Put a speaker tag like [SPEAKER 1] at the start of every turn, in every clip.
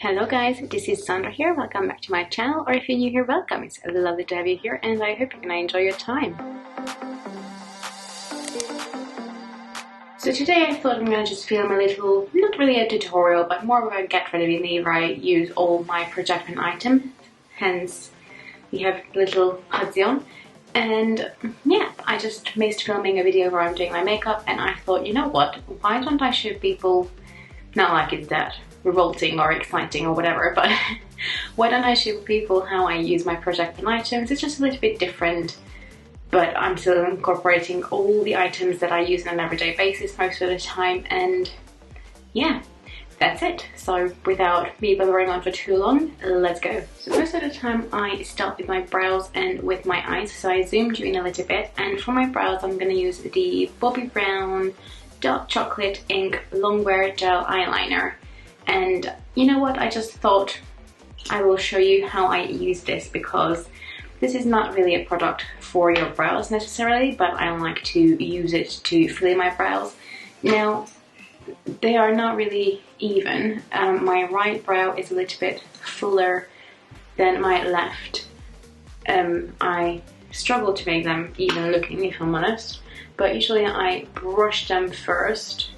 [SPEAKER 1] Hello guys, this is Sandra here. Welcome back to my channel, or if you're new here, welcome. It's lovely to have you here and I hope you're gonna enjoy your time. So today I thought I'm gonna just film a little, not really a tutorial, but more of a get ready with me where I use all my project pen items. Hence, we have little hoodie on. And yeah, I just missed filming a video where I'm doing my makeup and I thought, you know what, why don't I show people, not like it's that revolting or exciting or whatever, but why don't I show people how I use my project pen items? It's just a little bit different, but I'm still incorporating all the items that I use on an everyday basis most of the time, and yeah, that's it. So without me blabbering on for too long, let's go. So most of the time I start with my brows and with my eyes, so I zoomed you in a little bit, and for my brows I'm going to use the Bobbi Brown Dark Chocolate Ink Longwear Gel Eyeliner. And you know what, I just thought I will show you how I use this, because this is not really a product for your brows necessarily, but I like to use it to fill in my brows. Now, they are not really even. My right brow is a little bit fuller than my left. I struggle to make them even looking, if I'm honest, but usually I brush them first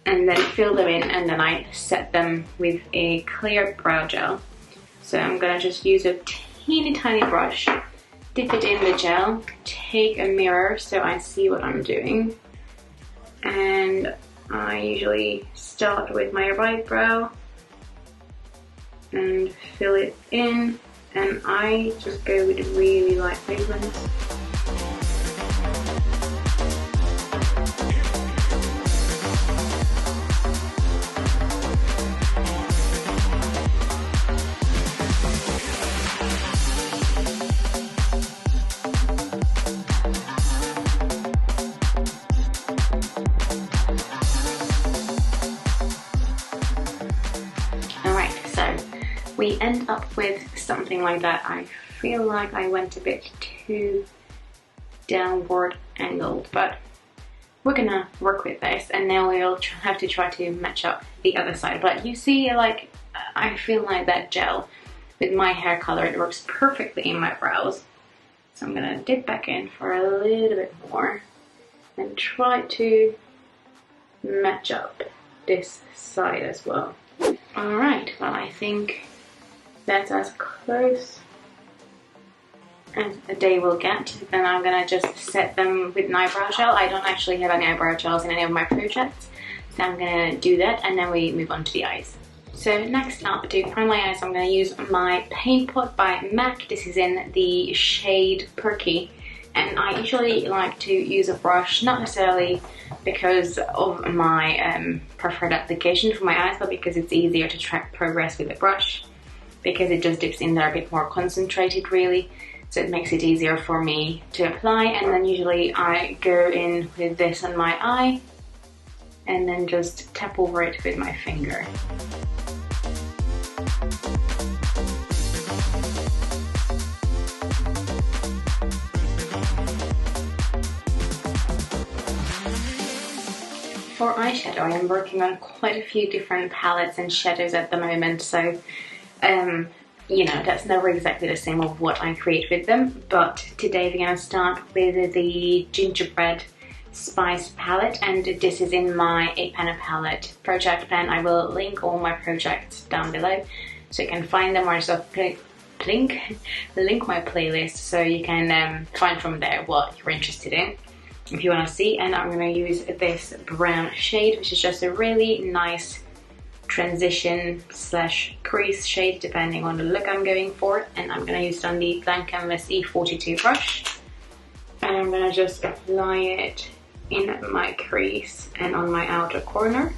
[SPEAKER 1] and then fill them in, and then I set them with a clear brow gel. So I'm gonna just use a teeny tiny brush, dip it in the gel, take a mirror so I see what I'm doing, and I usually start with my right brow and fill it in, and I just go with really light pigments. We end up with something like that. I feel like I went a bit too downward angled, but we're gonna work with this, and now we'll have to try to match up the other side. But you see, like, I feel like that gel with my hair color, it works perfectly in my brows. So I'm gonna dip back in for a little bit more and try to match up this side as well. Alright, well, I think that's as close as a day will get. Then I'm gonna just set them with an eyebrow gel. I don't actually have any eyebrow gels in any of my projects, so I'm gonna do that, and then we move on to the eyes. So next up, to prime my eyes, I'm gonna use my Paint Pot by MAC. This is in the shade Perky, and I usually like to use a brush, not necessarily because of my preferred application for my eyes, but because it's easier to track progress with a brush, because it just dips in there a bit more concentrated really, so it makes it easier for me to apply. And then usually I go in with this on my eye and then just tap over it with my finger. For eyeshadow, I am working on quite a few different palettes and shadows at the moment, so you know, that's never exactly the same of what I create with them, but today we're gonna start with the Gingerbread Spice palette, and this is in my 8-panel palette project pen. I will link all my projects down below so you can find them, or just link my playlist so you can find from there what you're interested in if you want to see. And I'm going to use this brown shade, which is just a really nice transition slash crease shade depending on the look I'm going for, and I'm going to use it on the blank canvas E42 brush, and I'm going to just apply it in my crease and on my outer corner.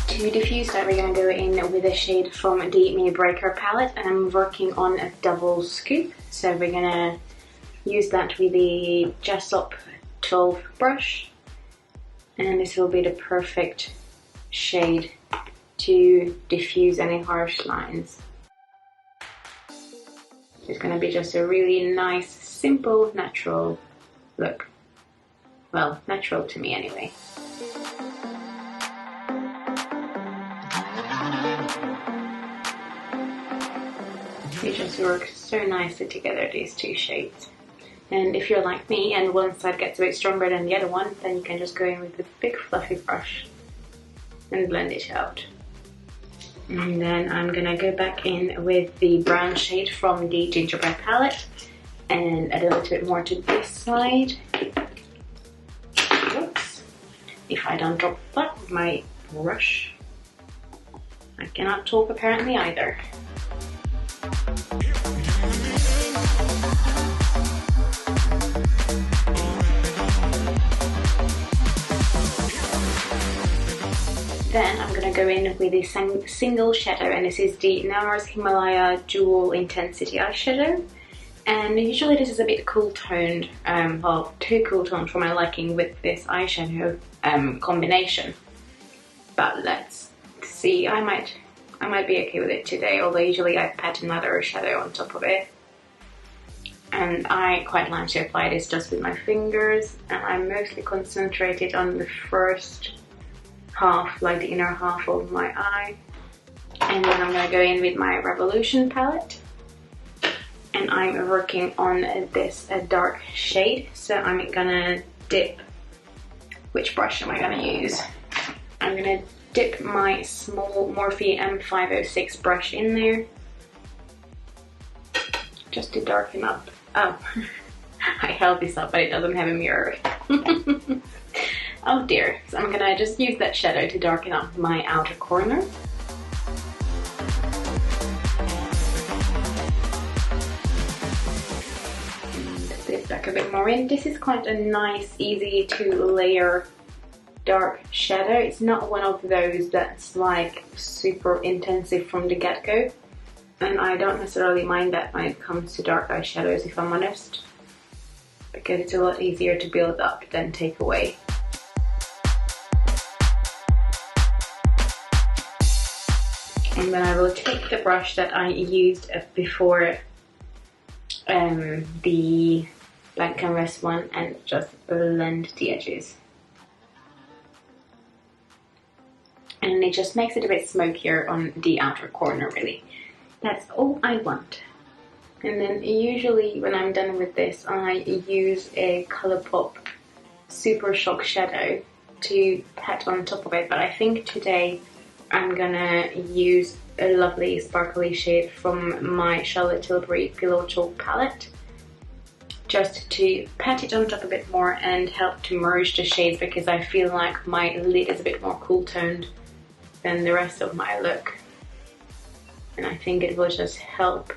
[SPEAKER 1] To diffuse that, we're going to go in with a shade from the Mini Breaker palette, and I'm working on a double scoop, so we're going to use that with the Jessup 12 brush, and this will be the perfect shade to diffuse any harsh lines. It's going to be just a really nice, simple, natural look. Well, natural to me anyway. They just work so nicely together, these two shades. And if you're like me and one side gets a bit stronger than the other one, then you can just go in with a big fluffy brush and blend it out. And then I'm gonna go back in with the brown shade from the Gingerbread palette and add a little bit more to this side. Oops. If I don't drop that with my brush, I cannot talk apparently either. Then I'm going to go in with a single shadow, and this is the Nars Himalaya Dual Intensity Eyeshadow. And usually this is a bit cool toned, well, too cool toned for my liking with this eyeshadow combination. But let's see, I might be okay with it today, although usually I pat another shadow on top of it. And I quite like to apply this just with my fingers, and I'm mostly concentrated on the first half, like the inner half of my eye. And then I'm going to go in with my Revolution palette, and I'm working on this dark shade. So I'm gonna dip, which brush am I gonna use? I'm gonna dip my small Morphe M506 brush in there just to darken up. Oh, I held this up but it doesn't have a mirror. Oh dear. So I'm gonna just use that shadow to darken up my outer corner. And dip back a bit more in. This is quite a nice, easy to layer dark shadow. It's not one of those that's like super intensive from the get-go. And I don't necessarily mind that when it comes to dark eyeshadows, if I'm honest, because it's a lot easier to build up than take away. And then I will take the brush that I used before the blank canvas one and just blend the edges. And it just makes it a bit smokier on the outer corner, really. That's all I want. And then usually when I'm done with this, I use a Colourpop Super Shock Shadow to pat on top of it. But I think today I'm gonna use a lovely sparkly shade from my Charlotte Tilbury Pillow Talk palette, just to pat it on top a bit more and help to merge the shades, because I feel like my lid is a bit more cool toned than the rest of my look. And I think it will just help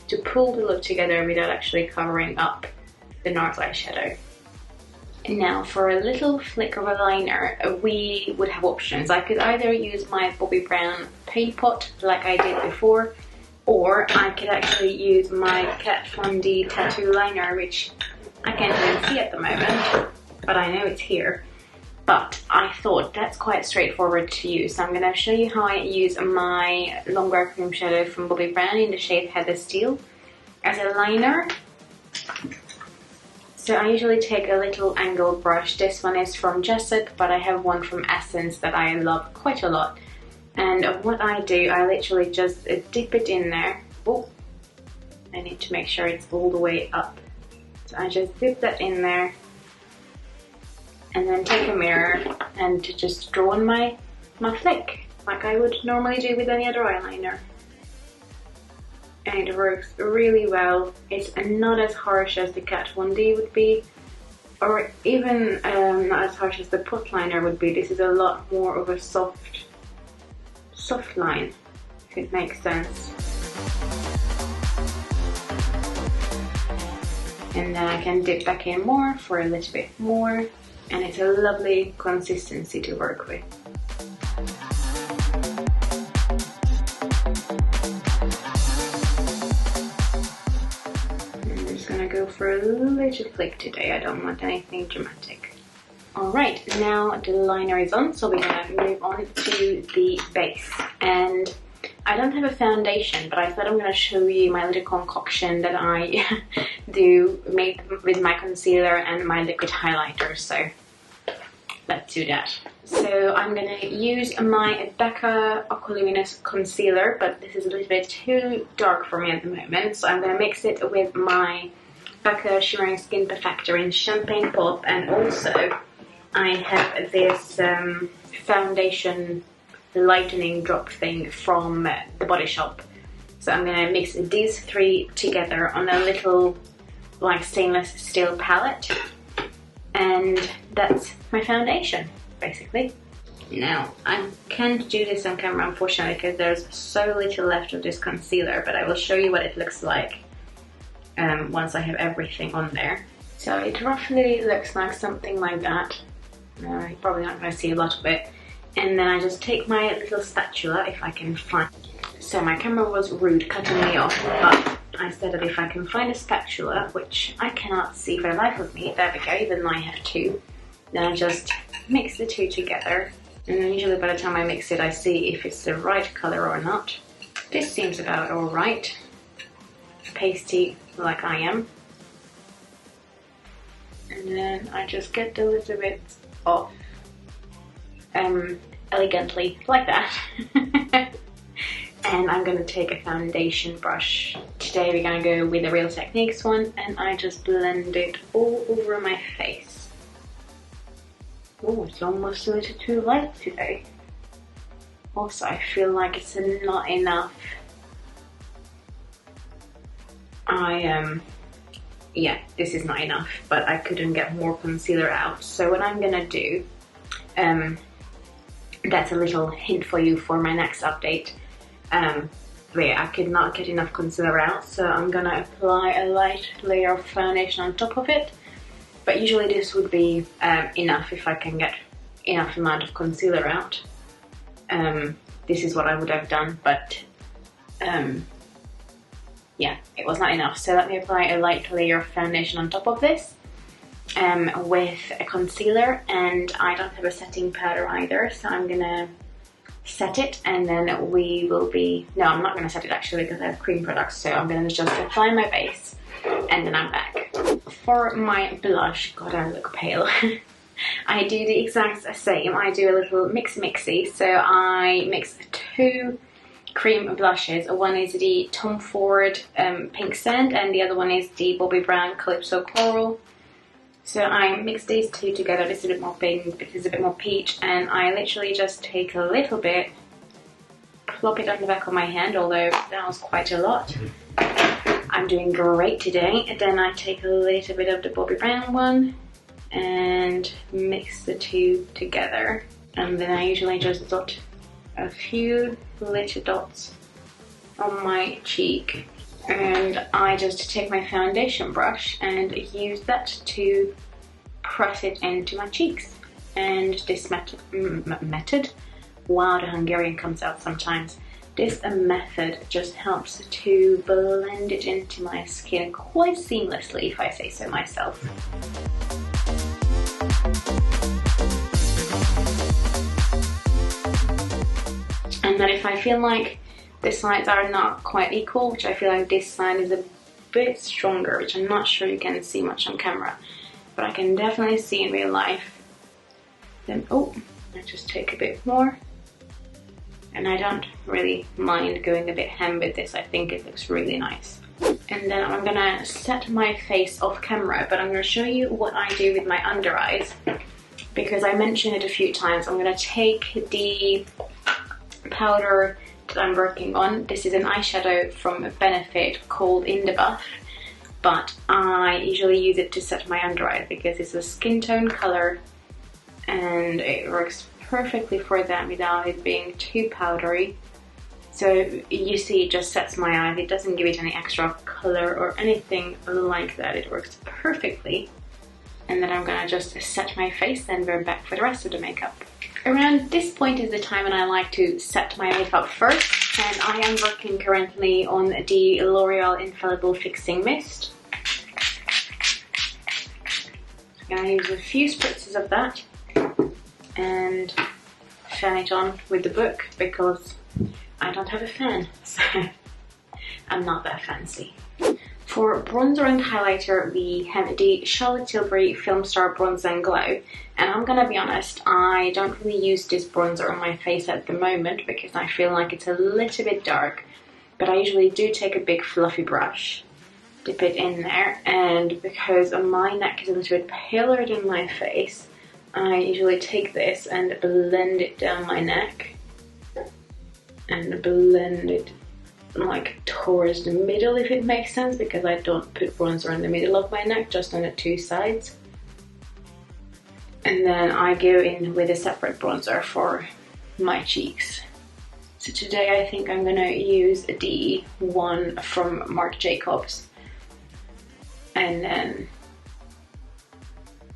[SPEAKER 1] to pull the look together without actually covering up the Nars eyeshadow. And now for a little flick of a liner, we would have options. I could either use my Bobbi Brown Paint Pot like I did before, or I could actually use my Kat Von D Tattoo Liner, which I can't even see at the moment, but I know it's here. But I thought that's quite straightforward to use, so I'm going to show you how I use my Longwear Cream Shadow from Bobbi Brown in the shade Heather Steel as a liner. So I usually take a little angled brush. This one is from Jessup, but I have one from Essence that I love quite a lot. And what I do, I literally just dip it in there. Oh, I need to make sure it's all the way up. So I just dip that in there, and then take a mirror and just draw on my flick, like I would normally do with any other eyeliner. And it works really well. It's not as harsh as the Kat Von D would be, or even not as harsh as the pot liner would be. This is a lot more of a soft line, if it makes sense. And then I can dip back in more for a little bit more. And it's a lovely consistency to work with. I'm just gonna go for a little flick today. I don't want anything dramatic. Alright, now the liner is on, so we're gonna move on to the base. And I don't have a foundation, but I thought I'm gonna show you my little concoction that I do made with my concealer and my liquid highlighter, so let's do that. So I'm gonna use my Becca Aqualuminous concealer, but this is a little bit too dark for me at the moment, so I'm gonna mix it with my Becca Shimmering Skin Perfector in Champagne Pop, and also I have this foundation lightening drop thing from the Body Shop. So I'm gonna mix these three together on a little like stainless steel palette, and that's my foundation basically. Now I can't do this on camera unfortunately because there's so little left of this concealer, but I will show you what it looks like once I have everything on there. So it roughly looks like something like that. You're probably not going to see a lot of it. And then I just take my little spatula, if I can find. So my camera was rude, cutting me off, but I said that if I can find a spatula, which I cannot see for the life of me, there we go, even though I have two, then I just mix the two together. And then usually by the time I mix it, I see if it's the right color or not. This seems about alright. Pasty like I am. And then I just get a little bit off elegantly like that. And I'm gonna take a foundation brush. Today we're gonna go with the Real Techniques one, and I just blend it all over my face. Oh, it's almost a little too light today. Also, I feel like it's not enough. Yeah, this is not enough, but I couldn't get more concealer out. So what I'm gonna do, that's a little hint for you for my next update, where I could not get enough concealer out, so I'm gonna apply a light layer of foundation on top of it. But usually this would be enough if I can get enough amount of concealer out. This is what I would have done, but yeah, it was not enough. So let me apply a light layer of foundation on top of this with a concealer, and I don't have a setting powder either, so I'm gonna set it and then we will be... No, I'm not gonna set it actually because I have cream products, so I'm gonna just apply my base and then I'm back. For my blush, God, I look pale. I do the exact same. I do a little mixy, so I mix two cream blushes. One is the Tom Ford Pink Sand and the other one is the Bobbi Brown Calypso Coral. So I mix these two together. This is a bit more pink, this is a bit more peach, and I literally just take a little bit, plop it on the back of my hand, although that was quite a lot. I'm doing great today. And then I take a little bit of the Bobbi Brown one and mix the two together. And then I usually just dot a few little dots on my cheek, and I just take my foundation brush and use that to press it into my cheeks. And this method, wow, the Hungarian comes out sometimes. This method just helps to blend it into my skin quite seamlessly, if I say so myself. And then if I feel like the sides are not quite equal, which I feel like this side is a bit stronger, which I'm not sure you can see much on camera, but I can definitely see in real life, then I just take a bit more. And I don't really mind going a bit ham with this. I think it looks really nice. And then I'm gonna set my face off camera, but I'm gonna show you what I do with my under eyes, because I mentioned it a few times. I'm gonna take the powder that I'm working on. This is an eyeshadow from Benefit called In The Buff, but I usually use it to set my under eyes because it's a skin tone color and it works perfectly for that without it being too powdery. So you see, it just sets my eyes. It doesn't give it any extra color or anything like that. It works perfectly. And then I'm gonna just set my face and we're back for the rest of the makeup. Around this point is the time when I like to set my makeup first, and I am working currently on the L'Oreal Infallible Fixing Mist. I'm gonna use a few spritzes of that and fan it on with the book because I don't have a fan, so I'm not that fancy. For bronzer and highlighter, we have the Charlotte Tilbury Film Star Bronze and Glow. And I'm gonna be honest, I don't really use this bronzer on my face at the moment because I feel like it's a little bit dark. But I usually do take a big fluffy brush, dip it in there, and because my neck is a little bit paler than my face, I usually take this and blend it down my neck. And blend it like towards the middle, if it makes sense, because I don't put bronzer in the middle of my neck, just on the two sides. And then I go in with a separate bronzer for my cheeks. So today I think I'm gonna use the one from Marc Jacobs, and then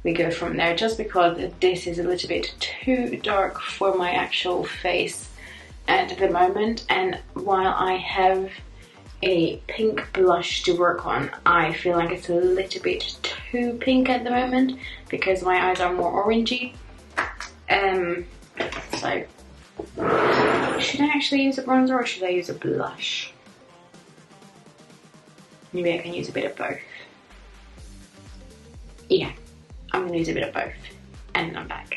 [SPEAKER 1] we go from there, just because this is a little bit too dark for my actual face at the moment, and while I have a pink blush to work on, I feel like it's a little bit too pink at the moment because my eyes are more orangey. So should I actually use a bronzer or should I use a blush? Maybe I can use a bit of both. Yeah, I'm gonna use a bit of both, and I'm back.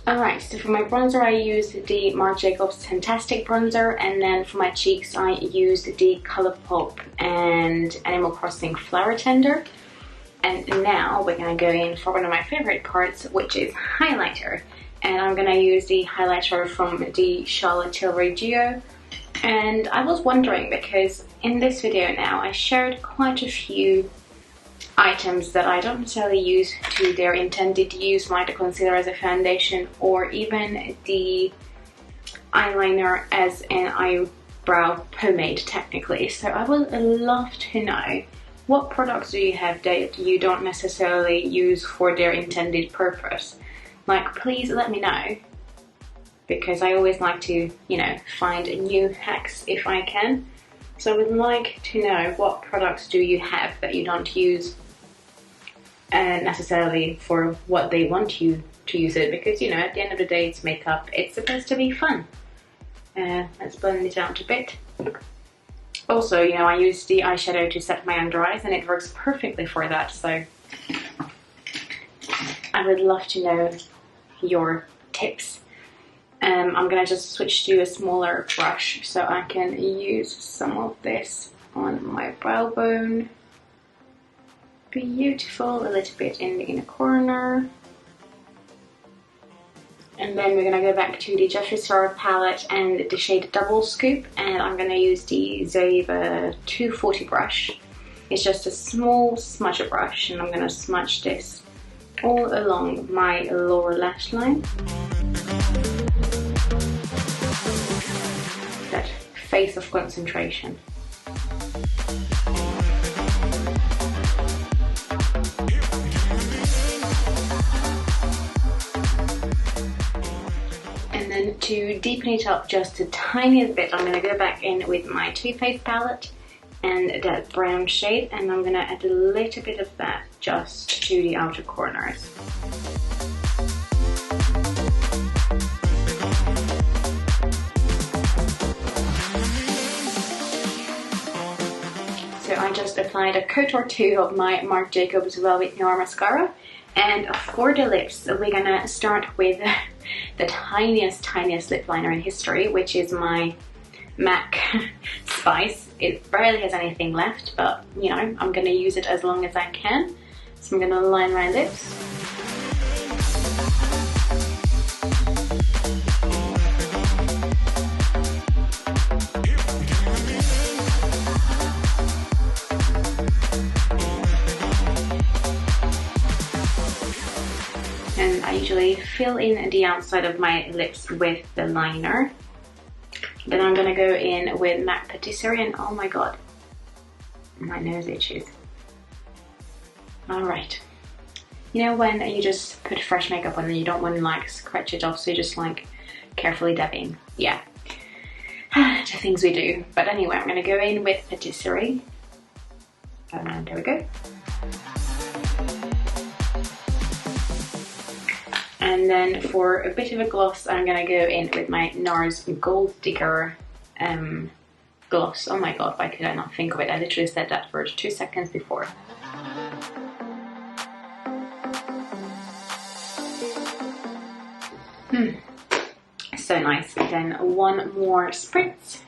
[SPEAKER 1] Alright, so for my bronzer I used the Marc Jacobs Fantastic Bronzer, and then for my cheeks I used the Colourpop and Animal Crossing Flower Tender. And now we're going to go in for one of my favourite parts, which is highlighter. And I'm going to use the highlighter from the Charlotte Tilbury Duo. And I was wondering, because in this video now I shared quite a few items that I don't necessarily use to their intended use, like the concealer as a foundation or even the eyeliner as an eyebrow pomade technically. So I would love to know, what products do you have that you don't necessarily use for their intended purpose? Like, please let me know, because I always like to, you know, find new hacks if I can. So I would like to know, what products do you have that you don't use necessarily for what they want you to use it, because, you know, at the end of the day it's makeup, it's supposed to be fun. Let's blend it out a bit. Also, you know, I use the eyeshadow to set my under eyes and it works perfectly for that, so I would love to know your tips. I'm gonna just switch to a smaller brush so I can use some of this on my brow bone. Beautiful, a little bit in the inner corner. And then we're gonna go back to the Jeffree Star palette and the shade Double Scoop, and I'm gonna use the Zoeva 240 brush. It's just a small smudger brush, and I'm gonna smudge this all along my lower lash line. That face of concentration. To deepen it up just a tiniest bit, I'm going to go back in with my Too Faced palette and that brown shade, and I'm going to add a little bit of that just to the outer corners. So I just applied a coat or two of my Marc Jacobs Velvet Noir Mascara, and for the lips we're going to start with the tiniest lip liner in history, which is my MAC Spice. It barely has anything left, but you know, I'm gonna use it as long as I can. So I'm gonna line my lips. And I usually fill in the outside of my lips with the liner. Then I'm gonna go in with MAC Patisserie, and oh my god, my nose itches. Alright. You know when you just put fresh makeup on and you don't want to like scratch it off, so you just like carefully dabbing? Yeah. The things we do. But anyway, I'm gonna go in with Patisserie. And there we go. And then for a bit of a gloss, I'm gonna go in with my Nars Gold Digger gloss. Oh my god, why could I not think of it? I literally said that for 2 seconds before. So nice. Then one more spritz.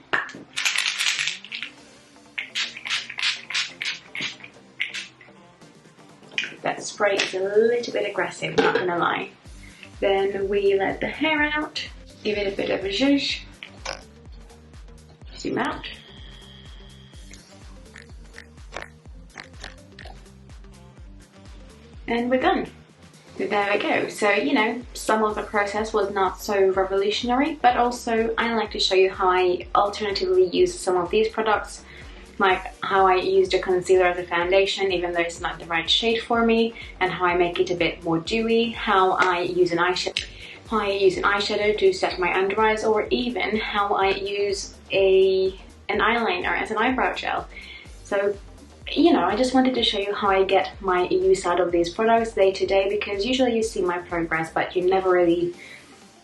[SPEAKER 1] That spray is a little bit aggressive, not gonna lie. Then we let the hair out, give it a bit of a zhuzh, zoom out. And we're done. There we go. So, you know, some of the process was not so revolutionary, but also I like to show you how I alternatively use some of these products, like how I used a concealer as a foundation even though it's not the right shade for me, and how I make it a bit more dewy, how I use an eyeshadow to set my under eyes, or even how I use an eyeliner as an eyebrow gel. So, you know, I just wanted to show you how I get my use out of these products day to day, because usually you see my progress but you never really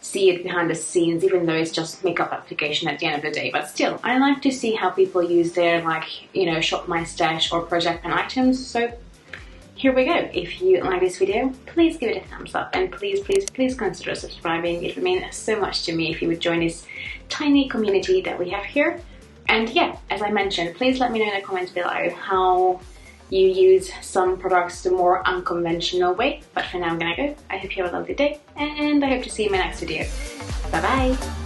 [SPEAKER 1] see it behind the scenes, even though it's just makeup application at the end of the day. But still, I like to see how people use their, like, you know, shop my stash or project pen items. So here we go. If you like this video, please give it a thumbs up, and please consider subscribing. It would mean so much to me if you would join this tiny community that we have here. And yeah, as I mentioned, please let me know in the comments below how you use some products the more unconventional way. But for now, I'm gonna go. I hope you have a lovely day, and I hope to see you in my next video. Bye bye!